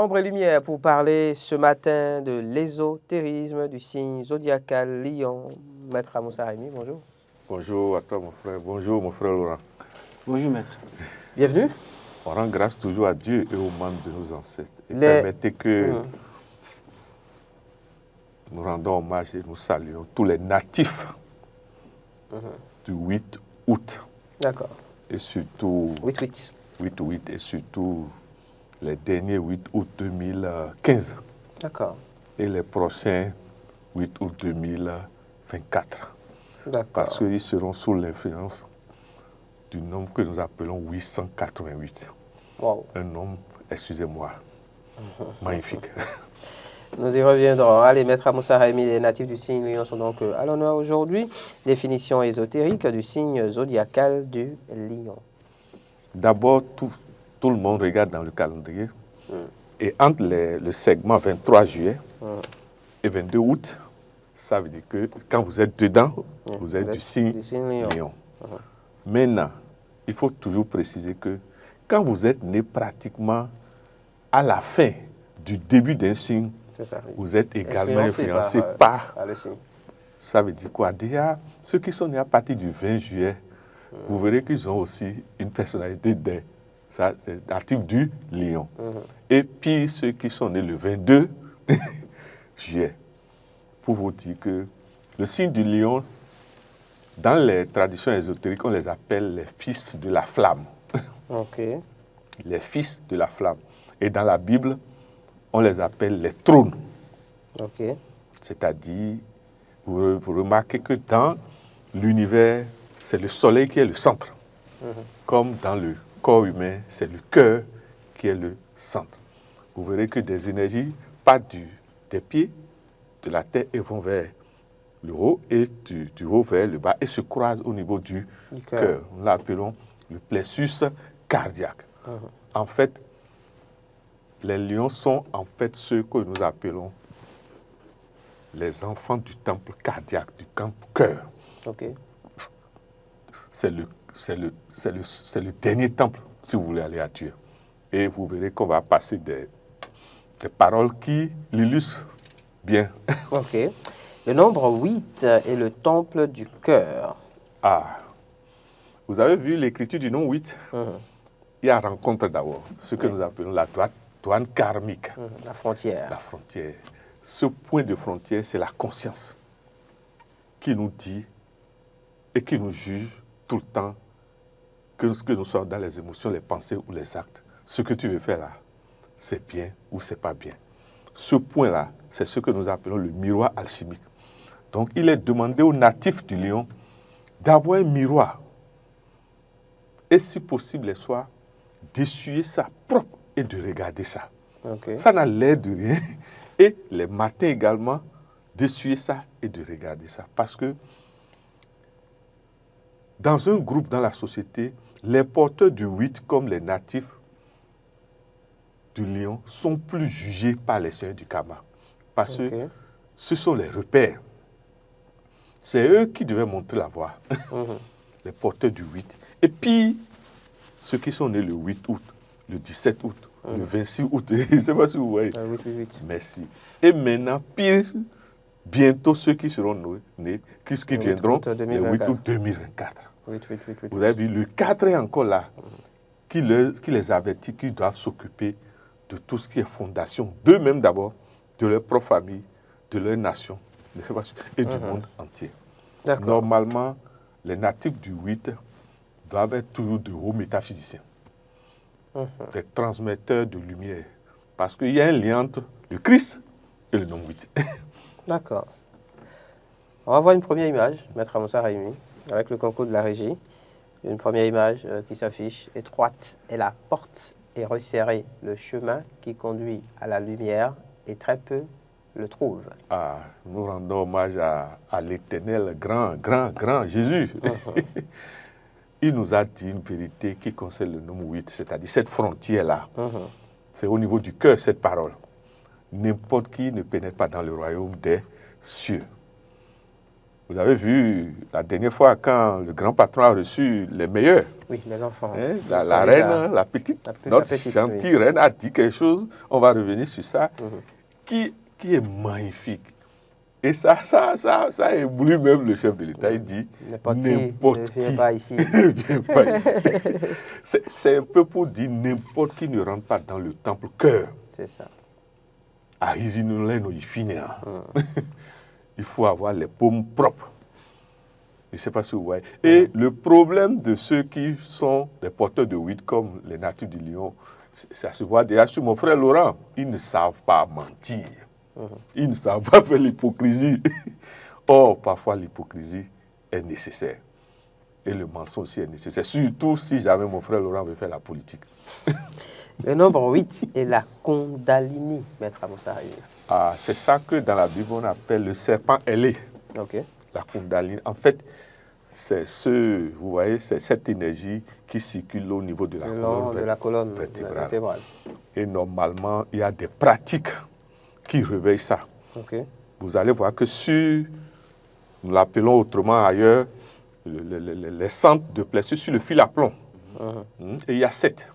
Ombre et lumière pour parler ce matin de l'ésotérisme du signe zodiacal Lion. Maître Amoussa Raimi, bonjour. Bonjour à toi mon frère, bonjour mon frère Laurent. Bonjour maître. Bienvenue. On rend grâce toujours à Dieu et aux membres de nos ancêtres. Et permettez que nous rendons hommage et nous saluons tous les natifs du 8 août. D'accord. Et surtout 8-8. 8-8 et surtout les derniers 8 août 2015. D'accord. Et les prochains 8 août 2024. D'accord. Parce qu'ils seront sous l'influence du nombre que nous appelons 888. Wow. Un nombre, excusez-moi, magnifique. Nous y reviendrons. Allez, Maître Amoussa Raimi, les natifs du signe Lion sont donc à l'honneur aujourd'hui. Définition ésotérique du signe zodiacal du Lion. D'abord, tout le monde regarde dans le calendrier. Et entre le segment 23 juillet et 22 août, ça veut dire que quand vous êtes dedans, vous êtes du signe Lion. Maintenant, il faut toujours préciser que quand vous êtes né pratiquement à la fin du début d'un signe, vous êtes également influencé par le signe. Ça veut dire quoi? Déjà, ceux qui sont nés à partir du 20 juillet, vous verrez qu'ils ont aussi une personnalité native du Lion. Et puis ceux qui sont nés le 22 juillet, pour vous dire que le signe du Lion, dans les traditions ésotériques, on les appelle les fils de la flamme. Ok. Les fils de la flamme. Et dans la Bible, on les appelle les trônes. Ok. C'est-à-dire, vous remarquez que dans l'univers, c'est le soleil qui est le centre. Comme dans le corps humain, c'est le cœur qui est le centre. Vous verrez que des énergies partent des pieds, de la tête et vont vers le haut et du haut vers le bas et se croisent au niveau du cœur. Nous l'appelons le plexus cardiaque. En fait, les lions sont en fait ceux que nous appelons les enfants du temple cardiaque, du cœur. Okay. C'est le dernier temple, si vous voulez aller à Dieu. Et vous verrez qu'on va passer des paroles qui l'illustrent bien. Ok. Le nombre 8 est le temple du cœur. Ah, vous avez vu l'écriture du nom 8? Il y a rencontre d'abord, ce que nous appelons la douane karmique. La frontière. La frontière. Ce point de frontière, c'est la conscience qui nous dit et qui nous juge tout le temps que nous sommes dans les émotions, les pensées ou les actes. Ce que tu veux faire là, c'est bien ou c'est pas bien. Ce point-là, c'est ce que nous appelons le miroir alchimique. Donc, il est demandé aux natifs du Lion d'avoir un miroir et, si possible, les soirs, d'essuyer ça propre et de regarder ça. Okay. Ça n'a l'air de rien. Et les matins également, d'essuyer ça et de regarder ça. Parce que dans un groupe, dans la société, les porteurs du 8, comme les natifs du Lion, sont plus jugés par les seigneurs du karma. Parce que ce sont les repères. C'est eux qui devaient montrer la voie. Les porteurs du 8. Et puis, ceux qui sont nés le 8 août, le 17 août, le 26 août, je ne sais pas si vous voyez. 8. Merci. Et maintenant, pire, bientôt ceux qui seront nés, qui viendront le 8 août 2024. 8. Vous avez vu, le 4 est encore là, qui les avertit qu'ils doivent s'occuper de tout ce qui est fondation, d'eux-mêmes d'abord, de leur propre famille, de leur nation, et du monde entier. Normalement, les natifs du 8 doivent être toujours de hauts métaphysiciens, des transmetteurs de lumière, parce qu'il y a un lien entre le Christ et le nom 8. D'accord. On va voir une première image, Maître Amoussa Raimi, avec le concours de la régie. Une première image qui s'affiche. Étroite est la porte et resserré le chemin qui conduit à la lumière et très peu le trouvent. Ah, nous rendons hommage à l'Éternel, grand Jésus. Il nous a dit une vérité qui concerne le nombre 8, c'est-à-dire cette frontière-là. C'est au niveau du cœur, cette parole. N'importe qui ne pénètre pas dans le royaume des cieux. Vous avez vu la dernière fois quand le grand patron a reçu les meilleurs. Oui, les enfants. Hein, la reine, la petite, notre gentille reine a dit quelque chose, on va revenir sur ça, qui est magnifique. Et ça a ébloui même le chef de l'État. Il dit, n'importe qui ne vient pas ici. C'est un peu pour dire, n'importe qui ne rentre pas dans le temple cœur. C'est ça. Il faut avoir les paumes propres. Je ne sais pas si vous voyez. Et le problème de ceux qui sont des porteurs de huit, comme les natures du lion, ça se voit déjà sur mon frère Laurent. Ils ne savent pas mentir. Ils ne savent pas faire l'hypocrisie. Or, parfois, l'hypocrisie est nécessaire. Et le mensonge aussi est nécessaire. Surtout si jamais mon frère Laurent veut faire la politique. Le nombre 8 est la Kundalini, Maître Amoussa Hayimi. Ah, c'est ça que dans la Bible, on appelle le serpent ailé. Okay. La Kundalini. En fait, c'est vous voyez, c'est cette énergie qui circule au niveau de la colonne vertébrale. Et normalement, il y a des pratiques qui réveillent ça. Okay. Vous allez voir que sur, nous l'appelons autrement ailleurs, les centres de plexus sur le fil à plomb. Et il y a 7.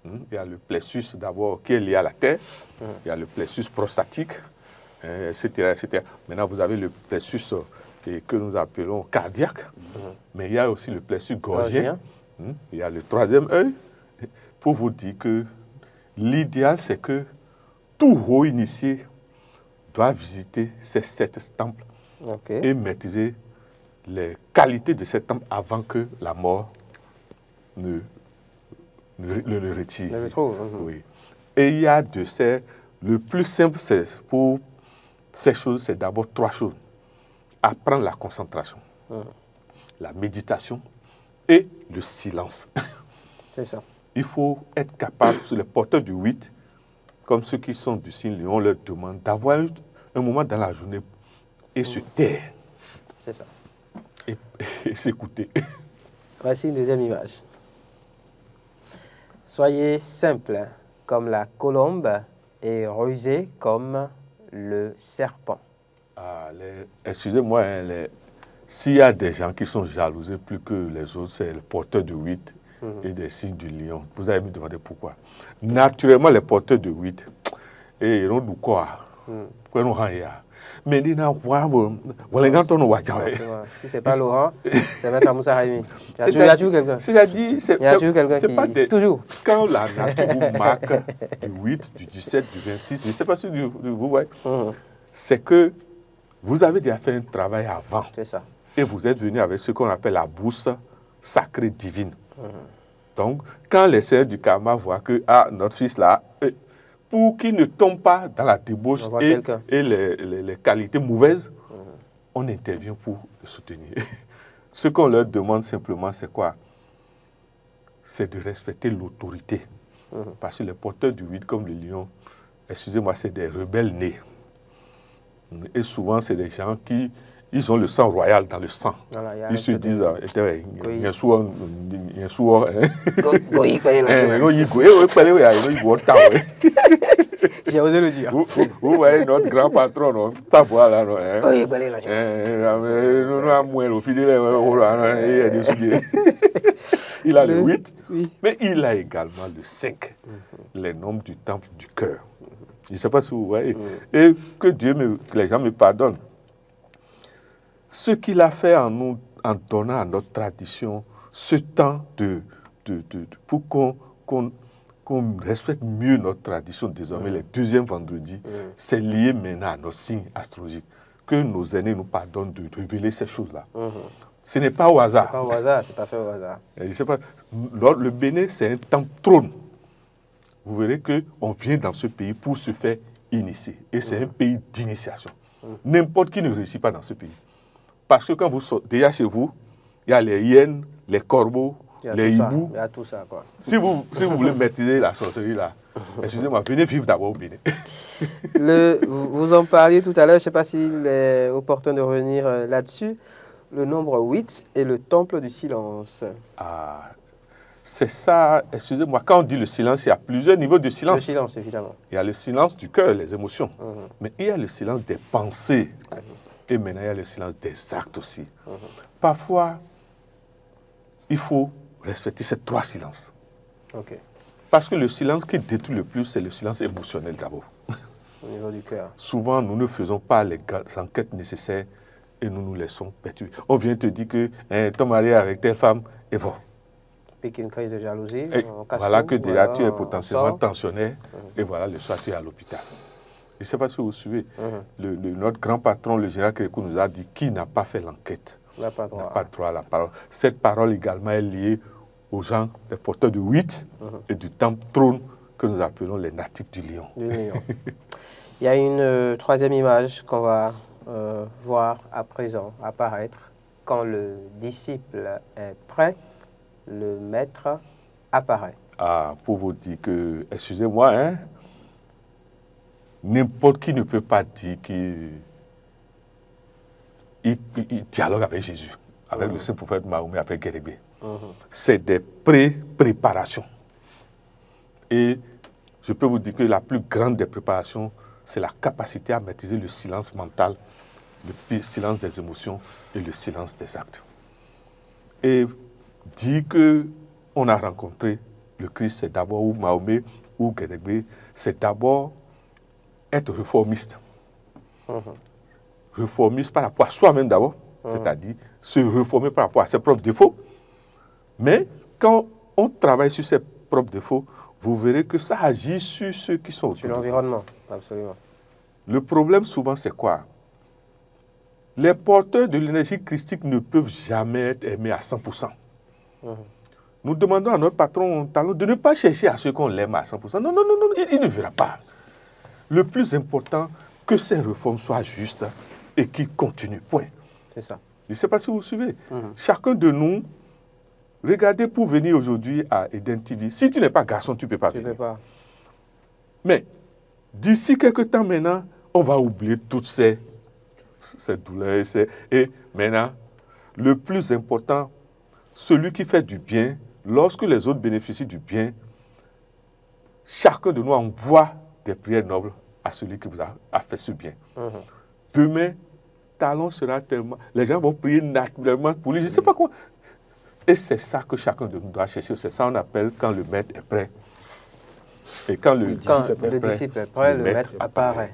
Il y a le plexus d'abord qui est lié à la terre, il y a le plexus prostatique, etc., etc. Maintenant, vous avez le plexus que nous appelons cardiaque, mais il y a aussi le plexus gorgien. Il y a le troisième œil, pour vous dire que l'idéal, c'est que tout haut initié doit visiter ces 7 temples et maîtriser les qualités de ces temples avant que la mort ne le retire. Oui. Et il y a de ces... Le plus simple, c'est pour ces choses, c'est d'abord 3 choses. Apprendre la concentration, la méditation et le silence. C'est ça. Il faut être capable, sur les porteurs du 8, comme ceux qui sont du signe lion, on leur demande d'avoir un moment dans la journée et se taire. C'est ça. Et s'écouter. Voici une deuxième image. Soyez simple comme la colombe et rusé comme le serpent. Ah, excusez-moi, hein, s'il y a des gens qui sont jalousés plus que les autres, c'est le porteur de 8 et des signes du lion. Vous allez me demander pourquoi. Naturellement, les porteurs de 8, ils ont du quoi. Mais si c'est pas Laurent, c'est Maître Amoussa Hayimi. Il y a toujours quelqu'un. C'est-à-dire, toujours. Quand la nature vous marque du 8, du 17, du 26, je ne sais pas si vous voyez, c'est que vous avez déjà fait un travail avant. C'est ça. Et vous êtes venu avec ce qu'on appelle la bourse sacrée divine. Donc, quand les seigneurs du karma voient que notre fils là, pour qu'il ne tombe pas dans la débauche et les qualités mauvaises, on intervient pour le soutenir. Ce qu'on leur demande simplement, c'est quoi? C'est de respecter l'autorité. Parce que les porteurs du 8, comme le lion, excusez-moi, c'est des rebelles nés. Et souvent, c'est des gens qui ils ont le sang royal dans le sang. Voilà, ils se disent, il y a souvent, j'ai osé le dire. Vous voyez notre grand patron, non? Il a le 8, mais il a également le 5, les nombres du temple du cœur. Je ne sais pas si vous voyez. Et que que les gens me pardonnent. Ce qu'il a fait en nous, en donnant à notre tradition ce temps pour qu'on respecte mieux notre tradition désormais, les deuxièmes vendredis, c'est lié maintenant à notre signe astrologique. Que nos aînés nous pardonnent de révéler ces choses-là. Ce n'est pas au hasard. Ce n'est pas au hasard, c'est pas fait au hasard. Je sais pas, le Bénin, c'est un temps trône. Vous verrez qu'on vient dans ce pays pour se faire initier. Et c'est un pays d'initiation. N'importe qui ne réussit pas dans ce pays. Parce que quand vous sortez, déjà chez vous, il y a les hyènes, les corbeaux, les hiboux. Il y a tout ça, quoi. Si vous voulez maîtriser la sorcellerie, là, excusez-moi, venez vivre d'abord au Bénin. Vous en parliez tout à l'heure, je ne sais pas s'il est opportun de revenir là-dessus. Le nombre 8 est le temple du silence. Ah, c'est ça, excusez-moi, quand on dit le silence, il y a plusieurs niveaux de silence. Le silence, évidemment. Il y a le silence du cœur, les émotions. Mais il y a le silence des pensées. Et maintenant, il y a le silence des actes aussi. Parfois, il faut respecter ces 3 silences. Ok. Parce que le silence qui détruit le plus, c'est le silence émotionnel d'abord. Au niveau du cœur. Souvent, nous ne faisons pas les enquêtes nécessaires et nous nous laissons perturber. On vient te dire que ton mari est avec telle femme et bon. Pique une crise de jalousie. Et voilà que déjà tu es potentiellement tensionnaire et voilà, le soir tu es à l'hôpital. Je ne sais pas si vous suivez. Notre grand patron, le général Kérékou, nous a dit qui n'a pas fait l'enquête n'a pas droit à la parole. Cette parole également est liée aux gens, les porteurs du 8 et du temple trône que nous appelons les natifs du lion. Il y a une 3e image qu'on va voir à présent apparaître. Quand le disciple est prêt, le maître apparaît. Ah, pour vous dire que, excusez-moi, hein, n'importe qui ne peut pas dire qu'il dialogue avec Jésus, avec le saint prophète Mahomet, avec Guérégbé. C'est des préparations. Et je peux vous dire que la plus grande des préparations, c'est la capacité à maîtriser le silence mental, le silence des émotions et le silence des actes. Et dire qu'on a rencontré le Christ, c'est d'abord, ou Mahomet, ou Guérégbé, c'est d'abord être réformiste. Réformiste par rapport à soi-même d'abord, c'est-à-dire se réformer par rapport à ses propres défauts. Mais quand on travaille sur ses propres défauts, vous verrez que ça agit sur ceux qui sont autour. Sur l'environnement, absolument. Le problème souvent, c'est quoi? Les porteurs de l'énergie christique ne peuvent jamais être aimés à 100%. Nous demandons à notre patron talent de ne pas chercher à ce qu'on l'aime à 100%. Non, non, non, non, il ne verra pas. Le plus important, que ces réformes soient justes et qu'ils continuent. Point. C'est ça. Je ne sais pas si vous suivez. Chacun de nous, regardez pour venir aujourd'hui à Eden TV. Si tu n'es pas garçon, tu ne peux pas venir. Pas. Mais d'ici quelques temps maintenant, on va oublier toutes ces douleurs. Et maintenant, le plus important, celui qui fait du bien, lorsque les autres bénéficient du bien, chacun de nous envoie des prières nobles à celui qui vous a fait ce bien. Demain, talent sera tellement... Les gens vont prier naturellement pour lui. Je ne sais pas quoi. Et c'est ça que chacun de nous doit chercher. C'est ça qu'on appelle quand le maître est prêt. Et quand le disciple est prêt, le maître apparaît.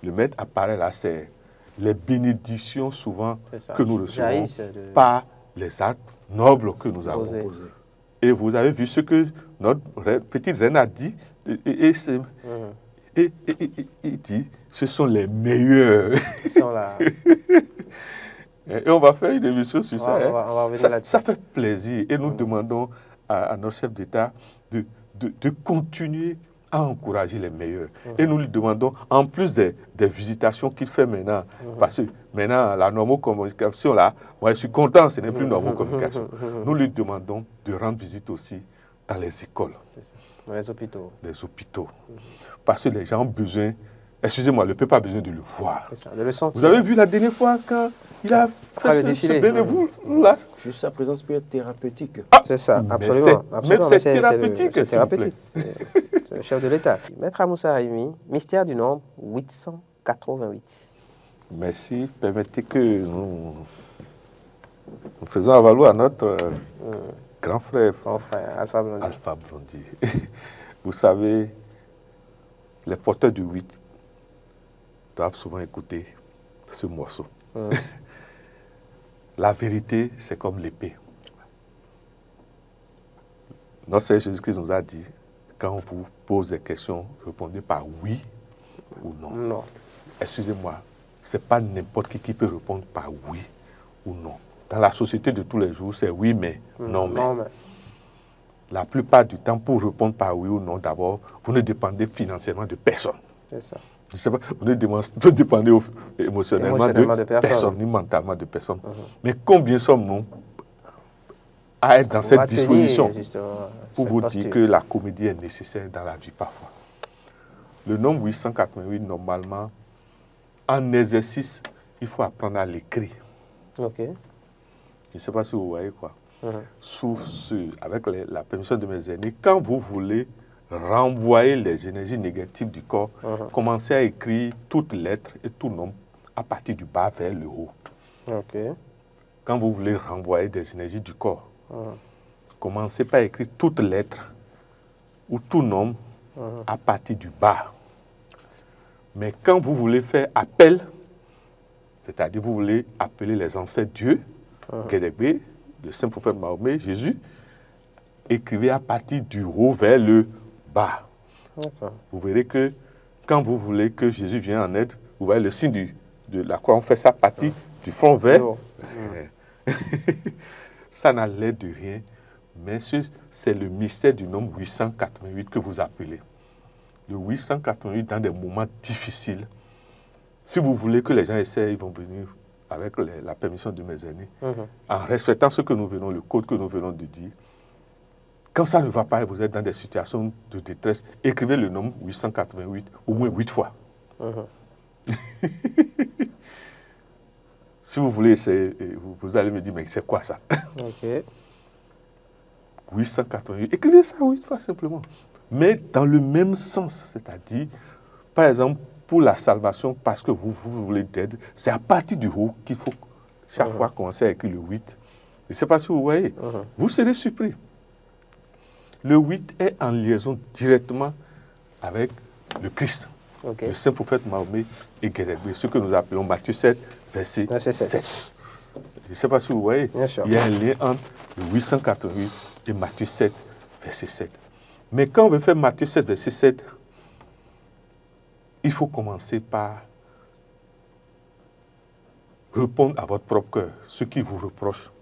Le maître apparaît là, c'est les bénédictions souvent que nous recevons par les actes nobles que nous avons posés. Et vous avez vu ce que notre petite reine a dit. Et il dit, ce sont les meilleurs. Ils sont là. Et on va faire une émission sur ça. On va revenir là-dessus. Ça fait plaisir. Et nous demandons à notre chef d'État de continuer à encourager les meilleurs. Et nous lui demandons, en plus des visitations qu'il fait maintenant, parce que maintenant, la normocommunication, là, moi je suis content, ce n'est plus normocommunication. Nous lui demandons de rendre visite aussi dans les écoles. Dans les hôpitaux. Les hôpitaux. Parce que les gens ont besoin, excusez-moi, le peuple a besoin de le voir. Ça, de le sentir. Vous avez vu la dernière fois quand il a fait ce bain de vous là? Juste sa présence peut être thérapeutique. C'est ça, absolument. Même c'est thérapeutique. C'est thérapeutique. C'est le chef de l'État. Maître Amoussa Rahimi, mystère du nombre 888. Merci. Permettez que nous faisons valoir notre grand frère. Grand frère, Alpha Blondy. Alpha Blondy. Vous savez, les porteurs du 8 doivent souvent écouter ce morceau. La vérité, c'est comme l'épée. Notre Seigneur Jésus-Christ nous a dit, quand on vous pose des questions, répondez par oui ou non. Non. Excusez-moi, ce n'est pas n'importe qui peut répondre par oui ou non. Dans la société de tous les jours, c'est oui, mais non, mais. Non, mais. La plupart du temps, pour répondre par oui ou non, d'abord, vous ne dépendez financièrement de personne. C'est ça. Je sais pas, vous ne dépendez émotionnellement de personne, ni mentalement de personne. Mais combien sommes-nous à être dans cette disposition pour vous dire que la comédie est nécessaire dans la vie parfois? Le nombre 888, normalement, en exercice, il faut apprendre à l'écrire. Ok. Je ne sais pas si vous voyez quoi. Avec la permission de mes aînés, quand vous voulez renvoyer les énergies négatives du corps, commencez à écrire toute lettre et tout nom à partir du bas vers le haut. Ok. Quand vous voulez renvoyer des énergies du corps, commencez par écrire toute lettre ou tout nom à partir du bas. Mais quand vous voulez faire appel, c'est-à-dire vous voulez appeler les ancêtres Dieu, Guédégbé, le saint prophète Mahomet, Jésus, écrivez à partir du haut vers le bas. Vous verrez que quand vous voulez que Jésus vienne en aide, vous voyez le signe de la croix, on fait ça à partir du front vers. Ça n'a l'air de rien, mais c'est le mystère du nombre 888 que vous appelez. Le 888 dans des moments difficiles. Si vous voulez que les gens essaient, ils vont venir avec la permission de mes aînés, en respectant ce que nous venons, le code que nous venons de dire. Quand ça ne va pas et vous êtes dans des situations de détresse, écrivez le nombre 888 au moins 8 fois. Si vous voulez essayer, vous allez me dire, mais c'est quoi ça? 888. Écrivez ça 8 fois simplement. Mais dans le même sens, c'est-à-dire, par exemple, pour la salvation, parce que vous voulez d'aide, c'est à partir du haut qu'il faut chaque fois commencer à écrire le 8. Je ne sais pas si vous voyez. Vous serez surpris. Le 8 est en liaison directement avec le Christ, le saint prophète Mahomet et Guédégbé, ce que nous appelons Matthieu 7, verset 7. Je ne sais pas si vous voyez. Il y a un lien entre le 888 et Matthieu 7, verset 7. Mais quand on veut faire Matthieu 7, verset 7, il faut commencer par répondre à votre propre cœur, ceux qui vous reprochent.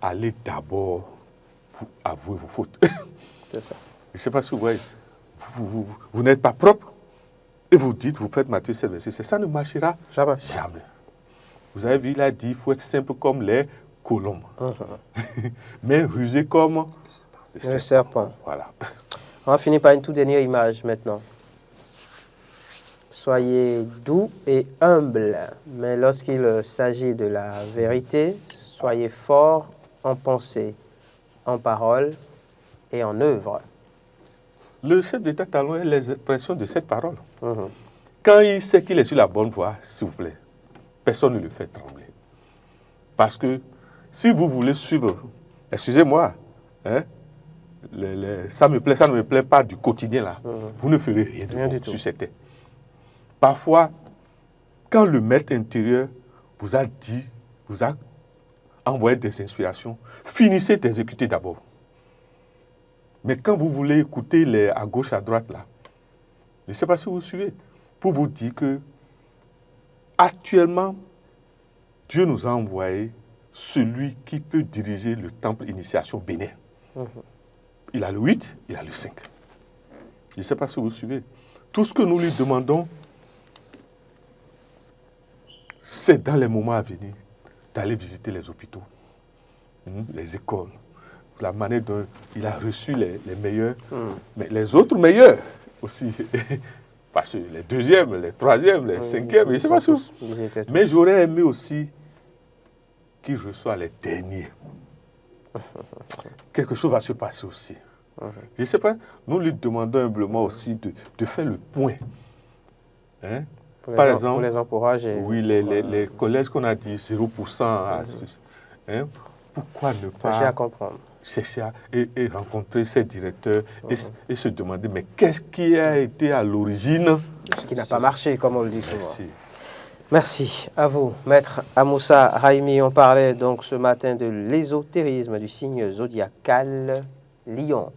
Allez d'abord avouer vos fautes. C'est ça. Je ne sais pas si vous voyez. Vous n'êtes pas propre et vous dites, vous faites Matthieu 7, verset 7. Ça ne marchera jamais. Vous avez vu, il a dit, il faut être simple comme les colombes. Mais rusé comme le serpent. Voilà. On va finir par une toute dernière image maintenant. Soyez doux et humbles, mais lorsqu'il s'agit de la vérité, soyez forts en pensée, en parole et en œuvre. Le chef d'État talon est l'expression de cette parole. Quand il sait qu'il est sur la bonne voie, s'il vous plaît, personne ne le fait trembler. Parce que si vous voulez suivre, excusez-moi, hein, ça me plaît, ça ne me plaît pas du quotidien là, vous ne ferez rien du tout sur cette terre. Parfois, quand le maître intérieur vous a dit, vous a envoyé des inspirations, finissez d'exécuter d'abord. Mais quand vous voulez écouter à gauche, à droite là, je ne sais pas si vous suivez, pour vous dire que actuellement, Dieu nous a envoyé celui qui peut diriger le temple initiation Bénin. Il a le 8, il a le 5. Je ne sais pas si vous suivez. Tout ce que nous lui demandons, c'est dans les moments à venir d'aller visiter les hôpitaux, les écoles, la manière dont il a reçu les meilleurs, mais les autres meilleurs aussi. Parce que les deuxièmes, les troisièmes, les cinquièmes, je ne sais pas si vous... Mais j'aurais aimé aussi qu'il reçoive les derniers. Quelque chose va se passer aussi. Je ne sais pas, nous lui demandons humblement aussi de faire le point. Hein? Par exemple, pour les encourager. Oui, les collèges qu'on a dit 0%. Hein? Pourquoi ne pas chercher à comprendre, chercher et rencontrer ces directeurs et se demander, mais qu'est-ce qui a été à l'origine? Ce qui n'a pas marché, comme on le dit souvent. Merci à vous, Maître Amoussa Raimi. On parlait donc ce matin de l'ésotérisme du signe zodiacal Lion.